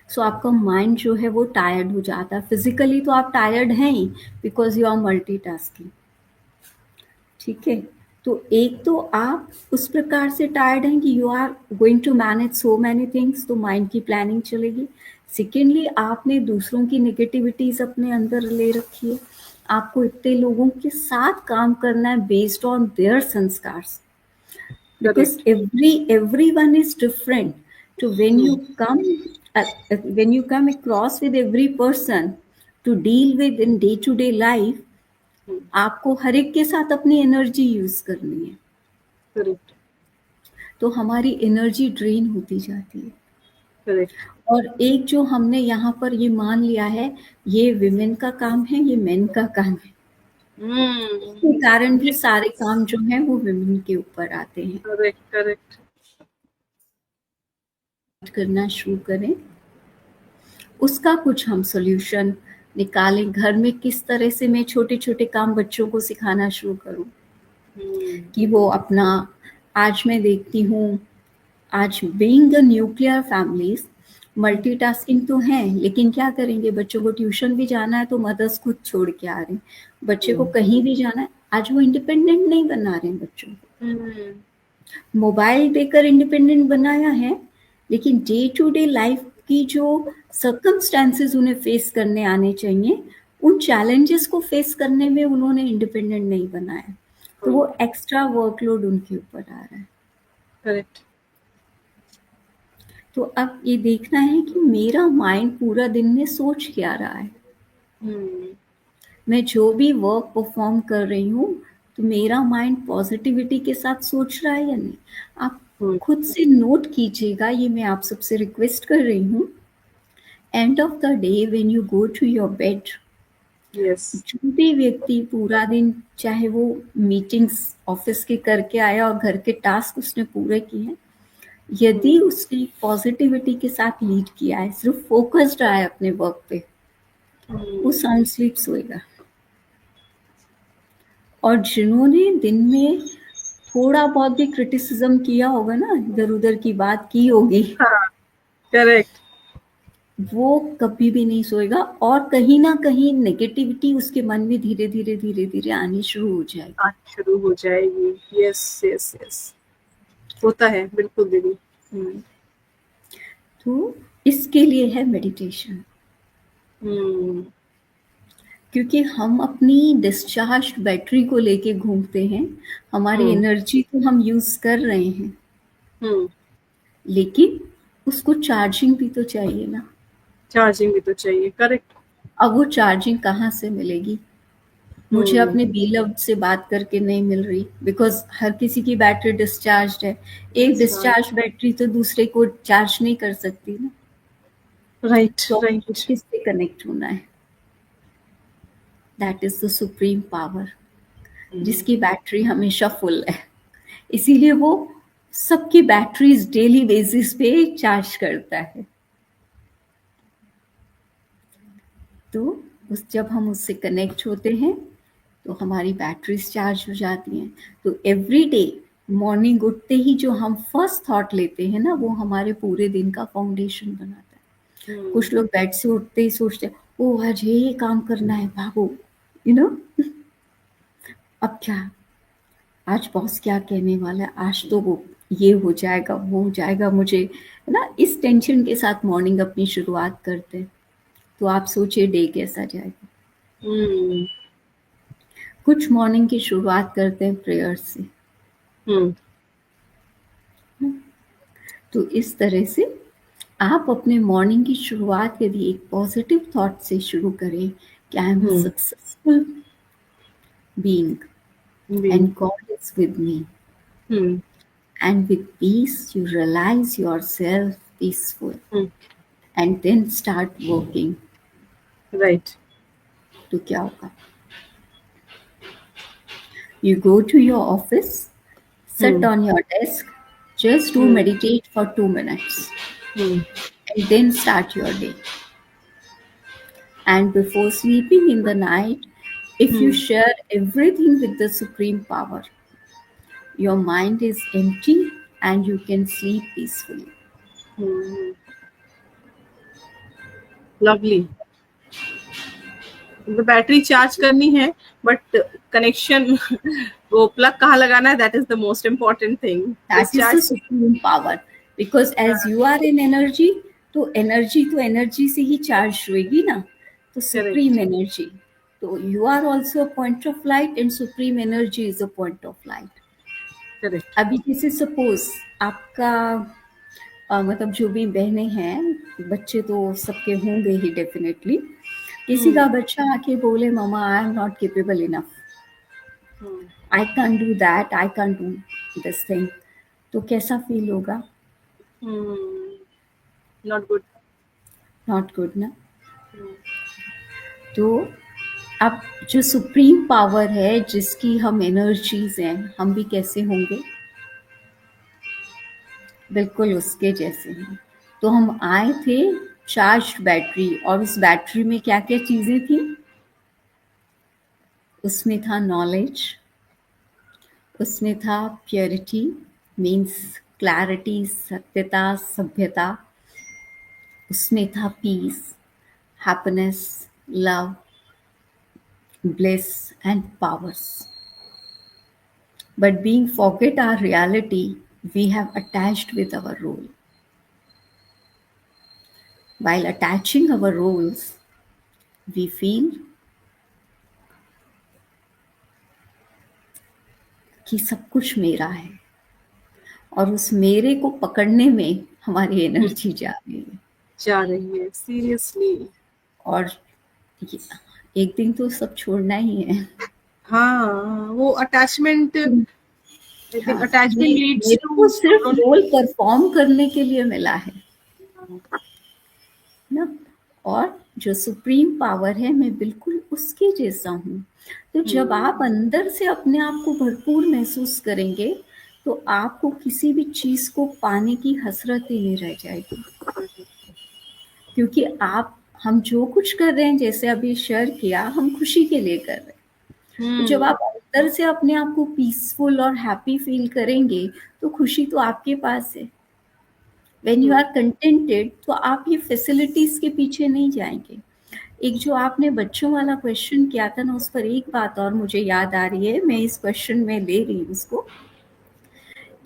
Speaker 3: सो आपका माइंड जो है वो टायर्ड हो जाता है। फिजिकली तो आप टायर्ड हैं ही बिकॉज यू आर मल्टीटास्किंग, ठीक है। तो एक तो आप उस प्रकार से टायर्ड हैं कि you are going to manage so many things, तो माइंड की प्लानिंग चलेगी। सेकेंडली आपने दूसरों की नेगेटिविटीज अपने अंदर ले रखी है, आपको इतने लोगों के साथ काम करना है बेस्ड ऑन देयर संस्कार, because everyone is different. So when you come across with every person to deal with in day to day life, आपको हर एक के साथ अपनी एनर्जी यूज करनी है,
Speaker 2: करेक्ट
Speaker 3: तो हमारी एनर्जी ड्रेन होती जाती है।
Speaker 2: करेक्ट
Speaker 3: और एक जो हमने यहाँ पर ये मान लिया है ये विमेन का काम है, ये मेन का काम है, इसके कारण भी सारे काम जो हैं वो विमेन के ऊपर आते हैं।
Speaker 2: करेक्ट करेक्ट
Speaker 3: करना शुरू करें, उसका कुछ हम सॉल्यूशन निकालें। घर में किस तरह से मैं छोटे छोटे काम बच्चों को सिखाना शुरू करूं कि वो अपना, आज मैं देखती हूँ आज being a nuclear families multitasking तो है, लेकिन क्या करेंगे, बच्चों को ट्यूशन भी जाना है तो मदर्स खुद छोड़ के आ रहे हैं, बच्चे को कहीं भी जाना है, आज वो इंडिपेंडेंट नहीं बना रहे हैं बच्चों को, मोबाइल देकर इंडिपेंडेंट बनाया है, लेकिन डे टू डे लाइफ की जो सर्कमस्टेंसेस उन्हें फेस करने आने चाहिए उन चैलेंजेस को फेस करने में उन्होंने इंडिपेंडेंट नहीं बनाया, तो वो एक्स्ट्रा वर्कलोड उनके ऊपर आ रहा है।
Speaker 2: करेक्ट
Speaker 3: तो अब ये देखना है कि मेरा माइंड पूरा दिन में सोच क्या रहा है, मैं जो भी वर्क परफॉर्म कर रही हूँ तो मेरा माइंड पॉजिटिविटी के साथ सोच रहा है या नहीं। आप खुद से नोट कीजिएगा, ये मैं आप सबसे रिक्वेस्ट कर रही हूँ। End of the day when you go to your bed, जो भी व्यक्ति पूरा दिन चाहे वो मीटिंग्स ऑफिस के करके आया और घर के टास्क उसने पूरे किए हैं, यदि उसने पॉजिटिविटी के साथ लीड किया है, सिर्फ फोकस्ड रहा है अपने वर्क पे, वो साउंड स्लीप सोएगा। और जिन्होंने दिन में थोड़ा बहुत भी क्रिटिसिज्म किया होगा ना, इधर उधर की बात की होगी,
Speaker 2: करेक्ट,
Speaker 3: वो कभी भी नहीं सोएगा, और कहीं ना कहीं नेगेटिविटी उसके मन में धीरे धीरे धीरे धीरे आनी शुरू हो जाएगी।
Speaker 2: यस यस यस, होता है बिल्कुल दीदी।
Speaker 3: तो इसके लिए है मेडिटेशन, क्योंकि हम अपनी डिस्चार्ज बैटरी को लेके घूमते हैं, हमारी एनर्जी को हम यूज कर रहे हैं, लेकिन उसको चार्जिंग भी तो चाहिए ना,
Speaker 2: चार्जिंग भी तो चाहिए। करेक्ट।
Speaker 3: अब वो चार्जिंग कहाँ से मिलेगी, मुझे अपने बीलव्ड से बात करके नहीं मिल रही, बिकॉज हर किसी की बैटरी डिस्चार्ज है, एक डिस्चार्ज बैटरी तो दूसरे को चार्ज नहीं कर सकती ना।
Speaker 2: राइट
Speaker 3: तो
Speaker 2: राइट,
Speaker 3: किससे कनेक्ट होना है, that is the supreme power, जिसकी बैटरी हमेशा फुल है, इसीलिए वो सबकी बैटरीज डेली बेसिस पे चार्ज करता है। तो जब हम उससे कनेक्ट होते हैं तो हमारी बैटरीज चार्ज हो जाती हैं। तो एवरी डे मॉर्निंग उठते ही जो हम फर्स्ट थॉट लेते हैं ना, वो हमारे पूरे दिन का फाउंडेशन बनाता है। कुछ लोग बेड से उठते ही सोचते हैं, ओ आज ये काम करना है, भागो, यू नो, अब क्या, आज बॉस क्या कहने वाला है, आज तो वो ये हो जाएगा, वो हो जाएगा, मुझे, है ना, इस टेंशन के साथ मॉर्निंग अपनी शुरुआत करते हैं। तो आप सोचिए डे कैसा जाएगा।
Speaker 2: हम्म
Speaker 3: कुछ मॉर्निंग की शुरुआत करते हैं प्रेयर से।
Speaker 2: हम्म
Speaker 3: तो इस तरह से आप अपने मॉर्निंग की शुरुआत यदि एक पॉजिटिव थॉट से शुरू करें कि I M
Speaker 2: hmm
Speaker 3: successful being
Speaker 2: भी
Speaker 3: and God is with me.
Speaker 2: Hmm
Speaker 3: And with peace, you realize yourself peaceful
Speaker 2: hmm
Speaker 3: and then start working.
Speaker 2: Right
Speaker 3: तो क्या होगा? You go to your office, sit
Speaker 2: hmm
Speaker 3: on your desk, just do
Speaker 2: hmm
Speaker 3: meditate for 2 minutes,
Speaker 2: hmm
Speaker 3: and then start your day. And before sleeping in the night, if you
Speaker 2: hmm
Speaker 3: share everything with the Supreme Power, your mind is empty and you can sleep peacefully.
Speaker 2: Hmm lovely. Battery charge करनी है, but connection वो plug कहाँ लगाना है, that is the most important thing.
Speaker 3: That is the
Speaker 2: discharge.
Speaker 3: supreme power. Because as you are in energy, तो energy से ही charge होएगी ना, तो
Speaker 2: करेक्ट
Speaker 3: सुप्रीम एनर्जी, तो you are also a point of light and supreme energy is a point of light.
Speaker 2: Correct.
Speaker 3: अभी जैसे suppose आपका मतलब जो भी बहनें हैं, बच्चे तो सबके होंगे ही डेफिनेटली, किसी
Speaker 2: हम्म
Speaker 3: का बच्चा आके बोले mama I am not capable enough,
Speaker 2: hmm
Speaker 3: I can do that, I can do this thing, तो कैसा फील होगा?
Speaker 2: Not good.
Speaker 3: नॉट गुड ना। तो अब जो सुप्रीम पावर है जिसकी हम एनर्जीज हैं, हम भी कैसे होंगे? बिल्कुल उसके जैसे हैं। तो हम आए थे चार्ज्ड बैटरी, और उस बैटरी में क्या क्या चीजें थी? उसमें था नॉलेज, उसमें था प्योरिटी, मीन्स क्लैरिटी, सत्यता, सभ्यता, उसमें था peace, happiness, love, bliss and powers. But being forget our reality, we have attached with our role. While attaching our roles, we feel कि सब कुछ मेरा है, और उस मेरे को पकड़ने में हमारी एनर्जी जा रही है।
Speaker 2: जा रही है सीरियसली।
Speaker 3: और ये- एक दिन तो सब छोड़ना ही है।
Speaker 2: हाँ, वो अटैचमेंट, आई थिंक
Speaker 3: हाँ,
Speaker 2: अटैचमेंट
Speaker 3: ये
Speaker 2: लीड्स
Speaker 3: मेरे
Speaker 2: टू
Speaker 3: को सिर्फ रोल परफॉर्म करने के लिए मिला है ना, और जो सुप्रीम पावर है मैं बिल्कुल उसके जैसा हूँ। तो जब आप अंदर से अपने आप को भरपूर महसूस करेंगे, तो आपको किसी भी चीज को पाने की हसरत ही नहीं रह जाएगी, क्योंकि आप, हम जो कुछ कर रहे हैं, जैसे अभी शेयर किया, हम खुशी के लिए कर रहे हैं। तो जब आप अंदर से अपने आप को पीसफुल और हैप्पी फील करेंगे, तो खुशी तो आपके पास है। व्हेन यू आर कंटेंटेड, तो आप ये फैसिलिटीज के पीछे नहीं जाएंगे। एक जो आपने बच्चों वाला क्वेश्चन किया था ना, उस पर एक बात और मुझे याद आ रही है, मैं इस क्वेश्चन में ले रही हूँ उसको,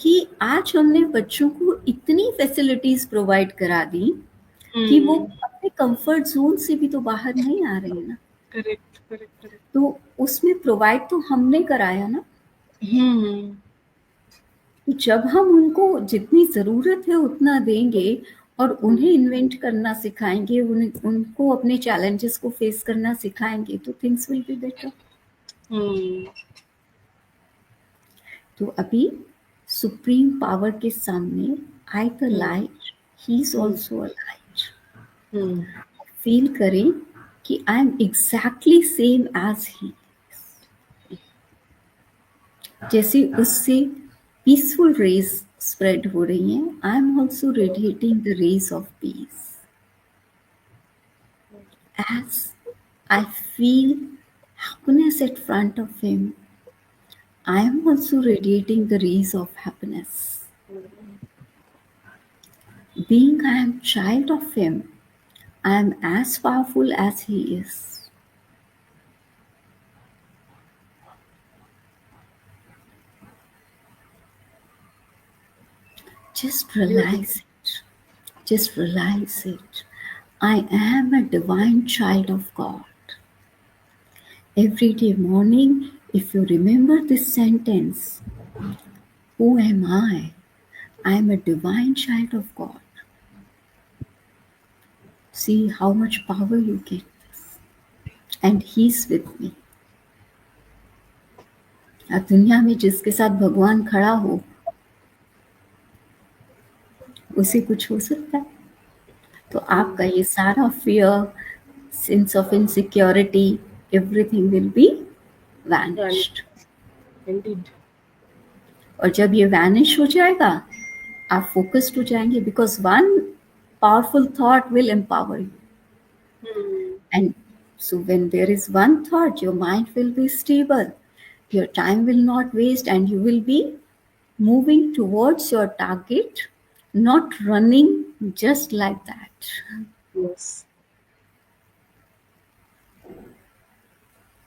Speaker 3: कि आज हमने बच्चों को इतनी फैसिलिटीज प्रोवाइड करा दी कि वो अपने कंफर्ट जोन से भी तो बाहर नहीं आ रहे हैं ना।
Speaker 2: Correct correct correct.
Speaker 3: तो उसमें प्रोवाइड तो हमने कराया ना।
Speaker 2: हम्म
Speaker 3: तो जब हम उनको जितनी ज़रूरत है उतना देंगे, और उन्हें इन्वेंट करना सिखाएंगे, उनको अपने चैलेंजेस को फेस करना सिखाएंगे, तो थिंग्स विल बी बेटर।
Speaker 2: हम्म
Speaker 3: तो अभी सुप्रीम पावर के सामने, I the light, he is also a light,
Speaker 2: hmm
Speaker 3: feel करें कि I am exactly same as he. जैसे उससे पीसफुल रेज स्प्रेड हो रही हैं, I am also radiating the rays of peace. As I feel happiness at front of him, I am also radiating the rays of happiness. Being I am child of Him, I am as powerful as He is. Just realize it. Just realize it. I am a divine child of God. Every day morning, if you remember this sentence, who am I? I am a divine child of God. See how much power you get. And He's with me. और दुनिया में जिसके साथ भगवान खड़ा हो उसे कुछ हो सकता है. तो आपका ये सारा fear, sense of insecurity, everything will be vanished.
Speaker 2: Indeed.
Speaker 3: और जब ये वैनिश हो जाएगा, आप फोकस्ड हो जाएंगे, because one powerful thought will empower you. And so when there is one thought, your mind will be stable, your time will not waste, and you will be moving towards your target, not running just like that.
Speaker 2: Yes.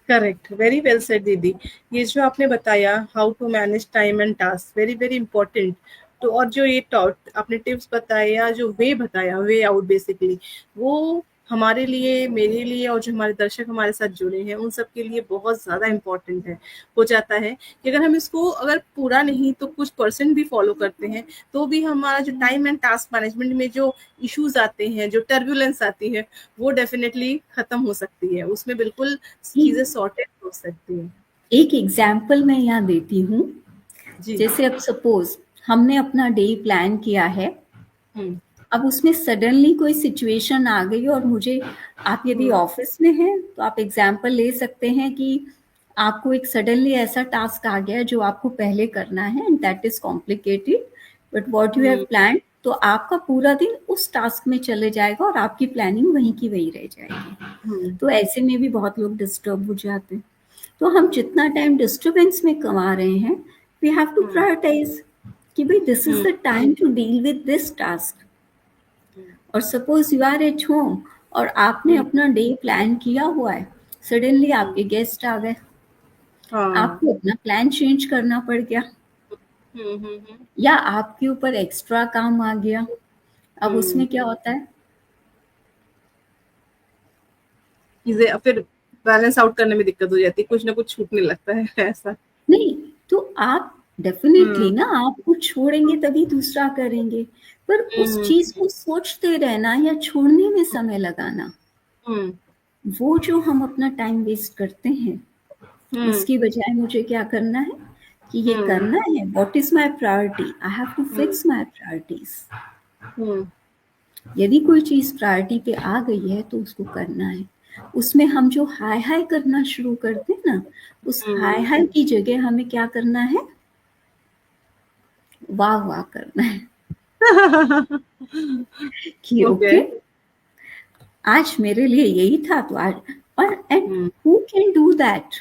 Speaker 2: Correct, very well said दीदी. ये जो आपने बताया how to manage time and task, very very important. तो और जो ये आपने टिप्स बताए या जो वे बताया, वे आउट बेसिकली, वो हमारे लिए, मेरे लिए और जो हमारे दर्शक हमारे साथ जुड़े हैं उन सब के लिए बहुत ज़्यादा इम्पोर्टेंट है. हो जाता है कि अगर हम इसको अगर पूरा नहीं तो कुछ परसेंट भी फॉलो करते हैं तो भी हमारा जो टाइम एंड टास्क मैनेजमेंट में जो इश्यूज आते हैं, जो टर्बुलेंस आती है, वो डेफिनेटली खत्म हो सकती है. उसमें बिल्कुल चीजें सॉर्टेड हो सकती है.
Speaker 3: एक एग्जाम्पल मैं यहाँ देती हूँ.
Speaker 2: जी.
Speaker 3: जैसे अब सपोज हमने अपना डे प्लान किया है,
Speaker 2: हम्म.
Speaker 3: अब उसमें सडनली कोई सिचुएशन आ गई और मुझे, आप यदि ऑफिस में हैं तो आप एग्जाम्पल ले सकते हैं कि आपको एक सडनली ऐसा टास्क आ गया जो आपको पहले करना है and that is complicated, but what you have plan, तो आपका पूरा दिन उस टास्क में चले जाएगा और आपकी प्लानिंग वहीं की वहीं रह जाएगी. तो ऐसे में भी बहुत लोग डिस्टर्ब हो जाते हैं. तो हम जितना टाइम डिस्टर्बेंस में कमा रहे हैं, वी हैव टू प्रायोरिटाइज कि भाई this is the time to deal with this task. और suppose you are at home और आपने अपना डे प्लान किया हुआ है, सडनली आपके गेस्ट आ गए, आपको अपना प्लान चेंज करना पड़ गया, या आपके ऊपर एक्स्ट्रा काम आ गया. अब उसमें क्या होता है,
Speaker 2: चीजें फिर बैलेंस आउट करने में दिक्कत हो जाती है, कुछ ना कुछ छूटने लगता है ऐसा.
Speaker 3: नहीं तो आप डेफिनेटली ना, आप कुछ छोड़ेंगे तभी दूसरा करेंगे, पर उस चीज को सोचते रहना या छोड़ने में समय लगाना, वो जो हम अपना टाइम वेस्ट करते हैं, इसकी बजाय मुझे क्या करना है कि ये करना है, what is my priority, I have to fix my priorities. यदि कोई चीज प्रायोरिटी पे आ गई है तो उसको करना है. उसमें हम जो हाय हाय करना शुरू करते हैं ना, उस हाय हाय की जगह हमें क्या करना है, वाह वाह करना है. कि ओके, आज मेरे लिए यही था, तो आज, और and who can do that,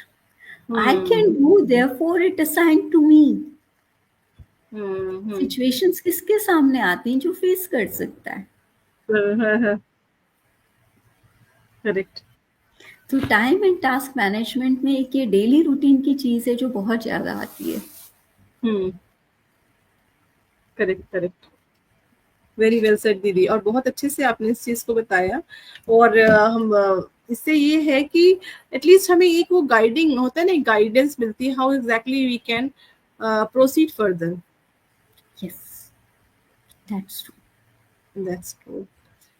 Speaker 3: I can do, therefore it assigned to me. Situations किसके सामने आती हैं, जो फेस कर सकता है.
Speaker 2: करेक्ट.
Speaker 3: तो टाइम एंड टास्क मैनेजमेंट में एक ये डेली रूटीन की चीज है जो बहुत ज्यादा आती है.
Speaker 2: Correct correct, very well said दीदी. और बहुत अच्छे से आपने इस चीज को बताया. और हम इससे ये है कि एटलीस्ट हमें एक वो गाइडिंग होता है ना, गाइडेंस मिलती है, how exactly we can proceed further.
Speaker 3: Yes, that's true.
Speaker 2: That's true.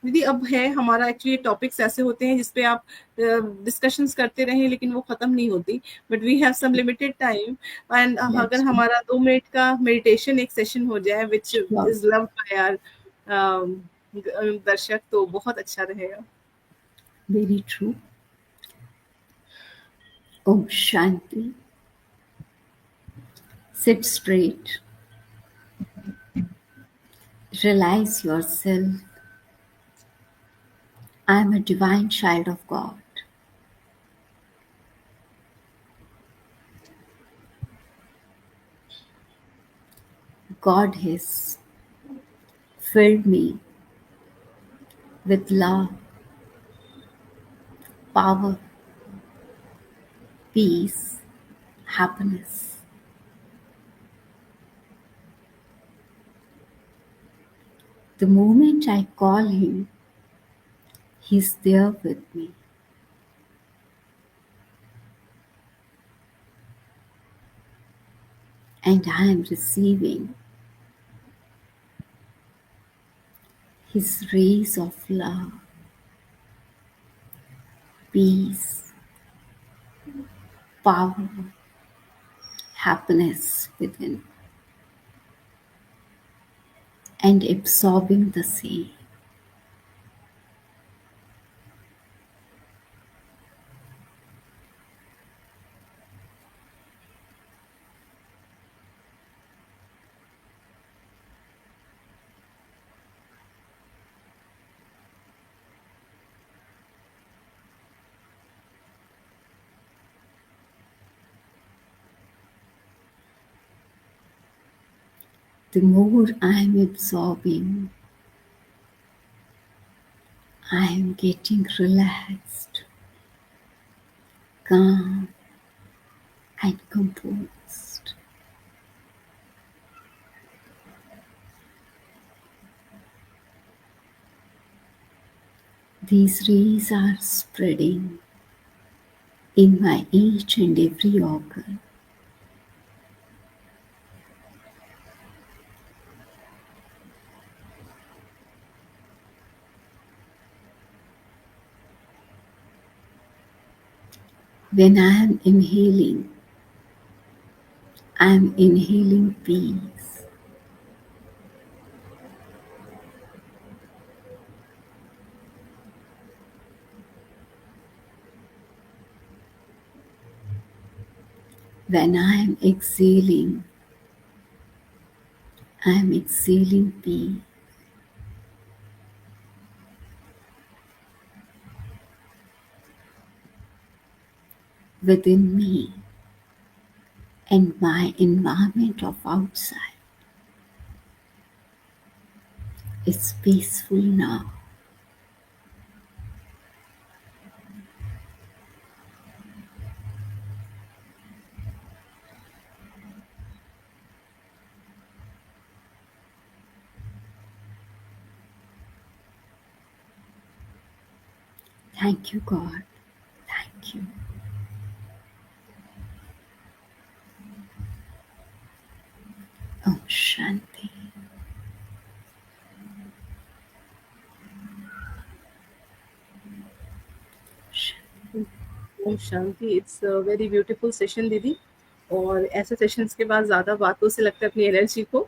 Speaker 2: दीदी अब है हमारा, एक्चुअली टॉपिक्स ऐसे होते हैं जिसपे आप डिस्कशंस करते रहें लेकिन वो खत्म नहीं होती, but we have some limited time. And अगर हमारा 2 मिनट का मेडिटेशन एक सेशन हो जाए which is loved by our दर्शक, तो बहुत अच्छा रहेगा.
Speaker 3: Very true. Om Shanti. Sit straight. Realize yourself. I am a divine child of God. God has filled me with love, power, peace, happiness. The moment I call Him, He's there with me. And I am receiving His rays of love, peace, power, happiness within, and absorbing the same. The more I am absorbing, I am getting relaxed, calm, and composed. These rays are spreading in my each and every organ. When I am inhaling, I am inhaling peace. When I am exhaling peace. Within me and my environment of outside is peaceful now. Thank you, God. Thank you. Om Shanti.
Speaker 2: Om Shanti. It's a very beautiful session दीदी। और ऐसे sessions के बाद ज़्यादा बातों से लगता है अपनी एनर्जी को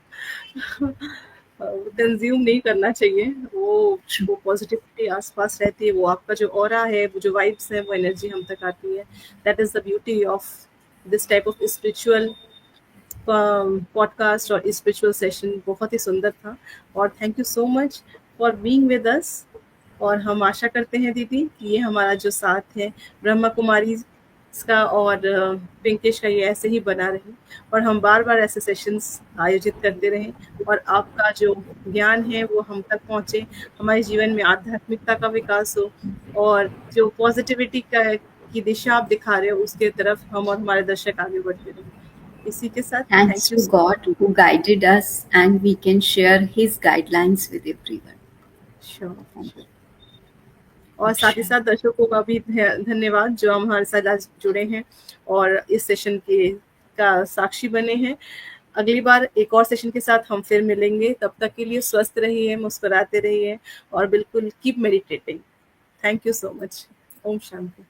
Speaker 2: कंज्यूम नहीं करना चाहिए। वो पॉजिटिविटी आसपास रहती है, वो आपका जो ऑरा है, वो जो वाइब्स है, वो एनर्जी हम तक आती है। That is the beauty of this type of spiritual podcast और स्पिरिचुअल सेशन। बहुत ही सुंदर था और thank you so much for being with us. और हम आशा करते हैं दीदी कि ये हमारा जो साथ है ब्रह्मा कुमारी का और पिंकेश का ये ऐसे ही बना रहे और हम बार बार ऐसे सेशंस आयोजित करते रहें और आपका जो ज्ञान है वो हम तक पहुँचे, हमारे जीवन में आध्यात्मिकता का विकास हो और जो पॉजिटिविटी का की दिशा आप दिखा रहे हो उसके तरफ हम और हमारे दर्शक आगे बढ़ते रहें। इसी के साथ
Speaker 3: Thanks to God who guided us, and we can share His guidelines with everyone.
Speaker 2: Sure. और साथ ही साथ दर्शकों का भी धन्यवाद जो हमारे साथ आज जुड़े हैं और इस सेशन के का साक्षी बने हैं। अगली बार एक और सेशन के साथ हम फिर मिलेंगे। तब तक के लिए स्वस्थ रहिए, मुस्कुराते रहिए और बिल्कुल keep meditating. Thank you so much. Om Shanti.